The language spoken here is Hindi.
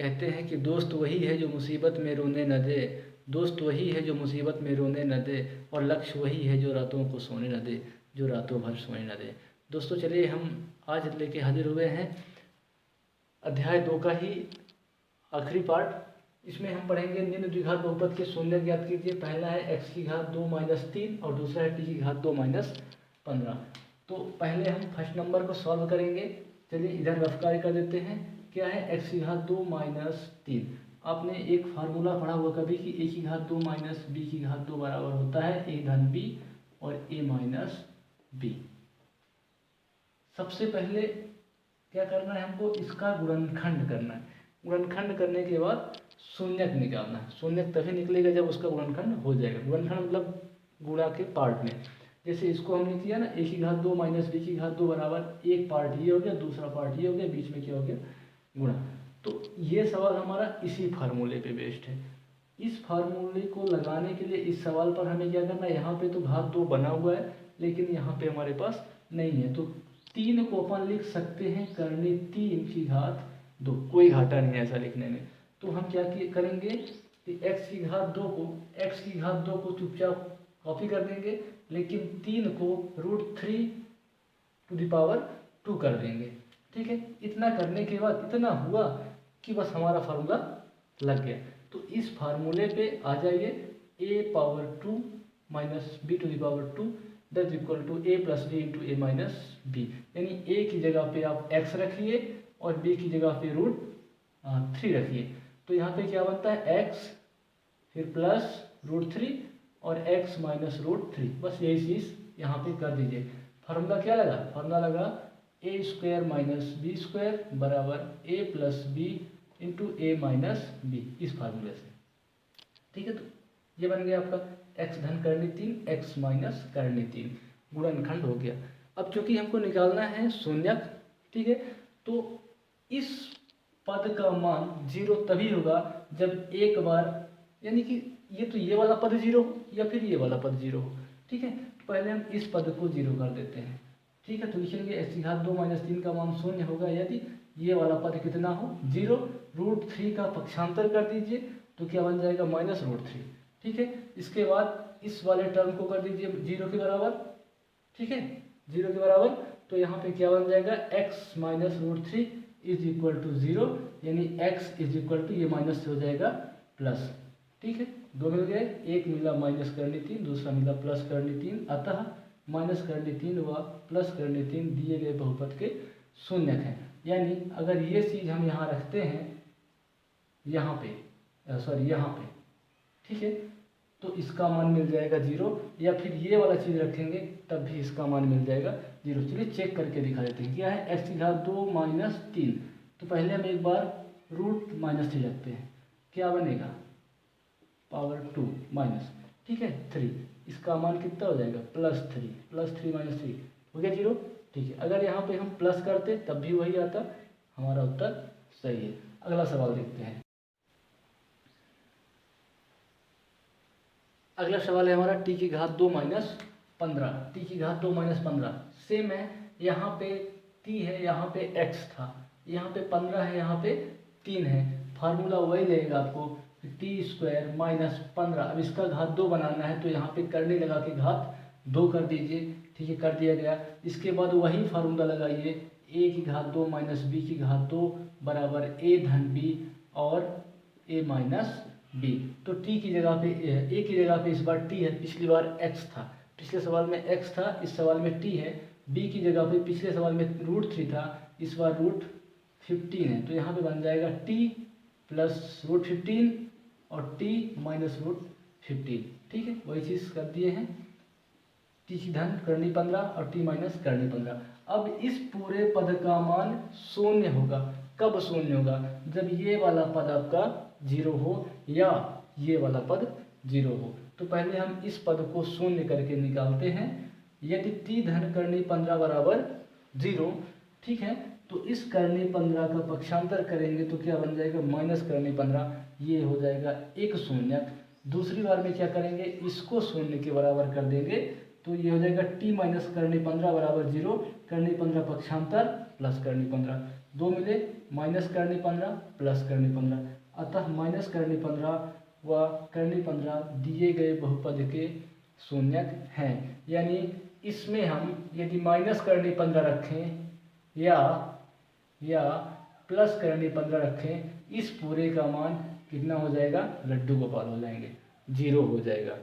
कहते हैं कि दोस्त वही है जो मुसीबत में रोने न दे, दोस्त वही है जो मुसीबत में रोने न दे, और लक्ष्य वही है जो रातों को सोने न दे, जो रातों भर सोने न दे। दोस्तों चलिए हम आज लेके हाजिर हुए हैं अध्याय 2 का ही आखिरी पार्ट। इसमें हम पढ़ेंगे निम्न द्विघात बहुपद के शून्य ज्ञात कीजिए। पहला है x की घात 2 माइनस 3 और दूसरा है t की घात 2 माइनस 15। तो पहले हम फर्स्ट नंबर को सॉल्व करेंगे। चलिए इधर रफ कार्य कर देते हैं। क्या है x की घात 2 माइनस 3। आपने एक फार्मूला पढ़ा हुआ कभी कि a की घात 2 माइनस b की घात 2 बराबर होता है a धन b और a माइनस b। सबसे पहले क्या करना है, हमको इसका गुणनखंड करना है। गुणनखंड करने के बाद शून्यक निकालना है। शून्यक तभी निकलेगा जब उसका गुणनखंड हो जाएगा। गुणनखंड मतलब गुणा के पार्ट में। जैसे इसको हमने किया ना, a की घात 2 माइनस b की घात 2 बराबर, एक पार्ट ये हो गया, दूसरा पार्ट ये हो गया, बीच में क्या हो गया, गुणा। तो ये सवाल हमारा इसी फार्मूले पे बेस्ड है। इस फार्मूले को लगाने के लिए इस सवाल पर हमें क्या करना है, यहाँ पे तो घात 2 बना हुआ है लेकिन यहाँ पे हमारे पास नहीं है, तो 3 को अपन लिख सकते हैं करनी 3 की घात 2। कोई घाटा नहीं है ऐसा लिखने में। तो हम क्या करेंगे कि x की घात 2 को चुपचाप कॉपी कर देंगे, लेकिन 3 को √3 टू द पावर 2 कर देंगे। ठीक है, इतना करने के बाद इतना हुआ कि बस हमारा फार्मूला लग गया। तो इस फार्मूले पे आ जाइए, a power 2 minus b to the power 2 that equal to a plus b into a minus b। यानी a की जगह पे आप x रखिए और b की जगह पे √3 रखिए। तो यहाँ पे क्या बनता है, x फिर प्लस √3 और x माइनस √3। बस यही चीज़ यहाँ पे कर दीजिए। फार्मूला क्या लगा, फार्मूला लगा a square minus B square बराबर a plus B into a minus b, इस फार्मूले से। ठीक है, तो ये बन गया आपका x धन करनी 3 x माइनस करनी 3, गुणनखंड हो गया। अब चूंकि हमको निकालना है शून्यक, ठीक है, तो इस पद का मान 0 तभी होगा जब एक बार, यानी कि ये वाला पद 0 हो या फिर ये वाला पद 0 हो। ठीक है, तो पहले हम इस पद को 0 कर देते हैं। ठीक है, तो लिखेंगे x की घात 2 माइनस 3 का मान 0 होगा यदि ये वाला पद कितना हो, 0। √3 का पक्षांतर कर दीजिए तो क्या बन जाएगा, माइनस √3। ठीक है, इसके बाद इस वाले टर्म को कर दीजिए 0 के बराबर। ठीक है, 0 के बराबर, तो यहाँ पे क्या बन जाएगा, x minus √3 is equal to 0, यानी x इज इक्वल टू ये माइनस से हो जाएगा प्लस। ठीक है, दो मिल गए, एक मिला माइनस करनी 3, दूसरा मिला प्लस करनी 3, अतः माइनस करनी 3 व प्लस करनी 3 दिए गए बहुपद के शून्यक हैं। यानी अगर ये चीज़ हम यहाँ रखते हैं, यहाँ पे यहाँ पे, ठीक है, तो इसका मान मिल जाएगा 0, या फिर ये वाला चीज़ रखेंगे तब भी इसका मान मिल जाएगा 0। चलिए चेक करके दिखा देते हैं। क्या है, x की घात 2 माइनस 3। तो पहले हम एक बार √-3 रखते हैं, क्या बनेगा, पावर 2 माइनस, ठीक है, 3। इसका मान कितना हो जाएगा, +3 माइनस 3 हो गया 0। ठीक है, अगर यहाँ पे हम प्लस करते तब भी वही आता, हमारा उत्तर सही है। अगला सवाल देखते हैं। अगला सवाल है हमारा t की घात 2 माइनस 15। t की घात 2 माइनस 15 सेम है, यहाँ पे t है, यहाँ पे x था, यहाँ पे 15 है, यहाँ पे 3 है। फार्मूला वही लगेगा आपको, t स्क्वायर माइनस 15। अब इसका घात 2 बनाना है तो यहाँ पे करने लगा के घात 2 कर दीजिए। ठीक है, कर दिया गया। इसके बाद वही फार्मूला लगाइए, a की घात 2 माइनस b की घात 2 बराबर a धन b और a माइनस b। तो t की जगह पे a की जगह पे इस बार t है, पिछली बार x था, पिछले सवाल में x था, इस सवाल में t है। b की जगह पे पिछले सवाल में √3 था, इस बार √15 है, तो यहाँ पे बन जाएगा t प्लस √15 और t माइनस √15। ठीक है, वही चीज़ कर दिए हैं, t की धन करनी 15 और t माइनस करनी 15। अब इस पूरे पद का मान 0 होगा। कब 0 होगा, जब ये वाला पद आपका 0 हो या ये वाला पद 0 हो। तो पहले हम इस पद को 0 करके निकालते हैं। यदि t धन करनी 15 बराबर 0, ठीक है, तो इस करनी 15 का पक्षांतर करेंगे तो क्या बन जाएगा, माइनस करनी 15, ये हो जाएगा एक शून्यक। दूसरी बार में क्या करेंगे, इसको 0 के बराबर कर देंगे तो ये हो जाएगा टी माइनस करनी 15 बराबर 0, करनी 15 पक्षांतर प्लस करनी 15, दो मिले माइनस करनी 15 प्लस करनी 15, अतः माइनस करनी 15 व करनी 15 दिए गए बहुपद के शून्यक हैं। यानी इसमें हम यदि माइनस करनी 15 रखें या प्लस करनी 15 रखें, इस पूरे का मान कितना हो जाएगा, लड्डू गोपाल हो जाएंगे, 0 हो जाएगा।